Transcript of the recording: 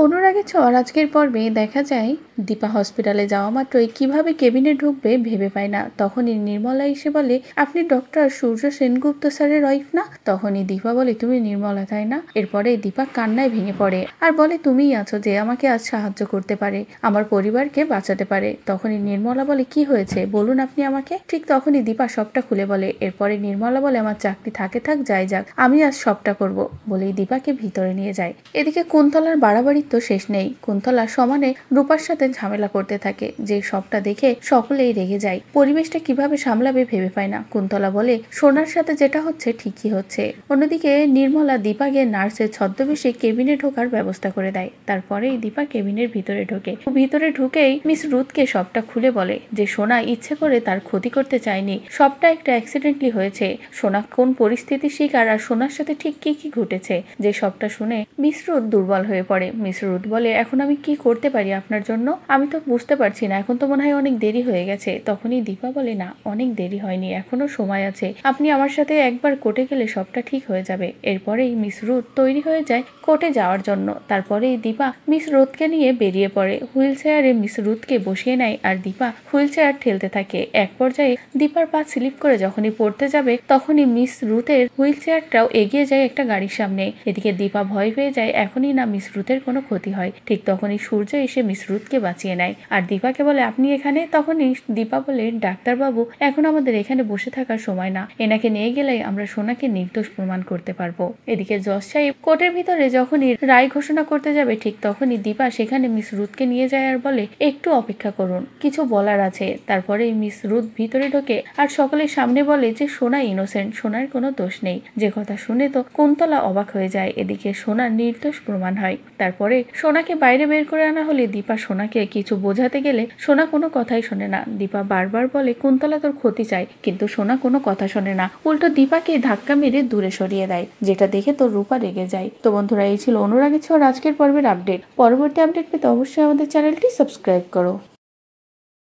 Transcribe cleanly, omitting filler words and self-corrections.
অনুরাগের ছোঁয়ার আজকের পর্বে দেখা যায় দীপা হসপিটালে যাওয়া মাত্রই কিভাবে কেবিনে ঢুকবে ভেবে পায় না। তখনই নির্মলা এসে বলে, আপনি ডক্টর সূর্য সেনগুপ্ত স্যারের ওয়াইফ না? তখনই দীপা বলে, তুমি নির্মলা তাই না? এরপরে দীপা কান্নায় ভেঙে পড়ে আর বলে, তুমিই আছো যে আমাকে আজ সাহায্য করতে পারে, আমার পরিবারকে বাঁচাতে পারে। তখনই নির্মলা বলে, কি হয়েছে বলুন আপনি আমাকে। ঠিক তখনই দীপা সবটা খুলে বলে। এরপরে নির্মলা বলে, আমার চাকরি থাকে থাক যাই যাক, আমি আজ সবটা করব বলেই দীপাকে ভিতরে নিয়ে যায়। এদিকে কুন্তলার বাড়াবাড়ি তো শেষ নেই। কুন্তলা সমানে রূপার সাথে ঝামেলা করতে থাকে, যে সবটা দেখে সকলেই রেগে যায়। পরিবেশটা কিভাবে সামলাবে ভেবে পায় না। কুন্তলা বলে, সোনার সাথে যেটা হচ্ছে ঠিকই হচ্ছে। অন্যদিকে নির্মলা দীপাকে নার্সের ছদ্মবেশে কেবিনে ঢোকার ব্যবস্থা করে দেয়। তারপরেই দীপা কেবিনের ভিতরে ঢুকেই মিস রুথকে সবটা খুলে বলে যে সোনা ইচ্ছে করে তার ক্ষতি করতে চায়নি, সবটা একটা অ্যাক্সিডেন্টলি হয়েছে। সোনা কোন পরিস্থিতির শিকার আর সোনার সাথে ঠিক কি কি ঘটেছে, যে সবটা শুনে মিস রুথ দুর্বল হয়ে পড়ে। মিস রুথ বলে, এখন আমি কি করতে পারি আপনার জন্য? আমি তো বুঝতে পারছি না, এখন তো মনে হয় অনেক দেরি হয়ে গেছে। তখনই দীপা বলে, না অনেক দেরি হয়নি, এখনো সময় আছে, আপনি আমার সাথে একবার কোর্টে গেলে সবটা ঠিক হয়ে যাবে। এরপরেই মিস রুথ তৈরি হয়ে যায় কোর্টে যাওয়ার জন্য। তারপরেই দীপা মিস রুথকে নিয়ে বেরিয়ে পড়ে। হুইল চেয়ারে মিস রুথকে বসিয়ে নেয় আর দীপা হুইল চেয়ার ঠেলতে থাকে। এক পর্যায়ে দীপার পা স্লিপ করে যখনই পড়তে যাবে তখনই মিস রুথের হুইল চেয়ারটাও এগিয়ে যায় একটা গাড়ির সামনে। এদিকে দীপা ভয় পেয়ে যায় এখনই না মিস রুথের কোনো ক্ষতি হয়। ঠিক তখনই সূর্য এসে মিস রুথকে বাঁচিয়ে নেয় আর দীপাকে বলে, আপনি এখানে? তখনই দীপা বলে, ডাক্তারবাবু এখন আমাদের এখানে বসে থাকার সময় না, এনাকে নিয়ে গেলেই আমরা সোনাকে নির্দোষ প্রমাণ করতে পারবো। এদিকে জজ সাহেব কোর্টের ভিতরে যখনই রায় ঘোষণা করতে যাবে ঠিক তখনই দীপা সেখানে মিস রুথকে নিয়ে যায় আর বলে, একটু অপেক্ষা করুন, কিছু বলার আছে। তারপরে মিস রুথ ভিতরে ঢোকে আর সকলের সামনে বলে যে সোনা ইনোসেন্ট, সোনার কোনো দোষ নেই। যে কথা শুনে তো কুন্তলা অবাক হয়ে যায়। এদিকে সোনার নির্দোষ প্রমাণ হয়। তারপরে সোনাকে বাইরে বের করে আনা হলে দীপা সোনাকে কিছু বোঝাতে গেলে সোনা কোনো কথাই শোনে না। দীপা বারবার বলে, কুন্তলা তোর ক্ষতি চায়, কিন্তু সোনা কোনো কথা শোনে না, উল্টো দীপাকে ধাক্কা মেরে দূরে সরিয়ে দেয়, যেটা দেখে তোর রূপা রেগে যায়। তো বন্ধুরা, এই ছিল অনুরাগের ছোঁয়ার আজকের পর্বের আপডেট। পরবর্তী আপডেট পেতে অবশ্যই আমাদের চ্যানেলটি সাবস্ক্রাইব করো।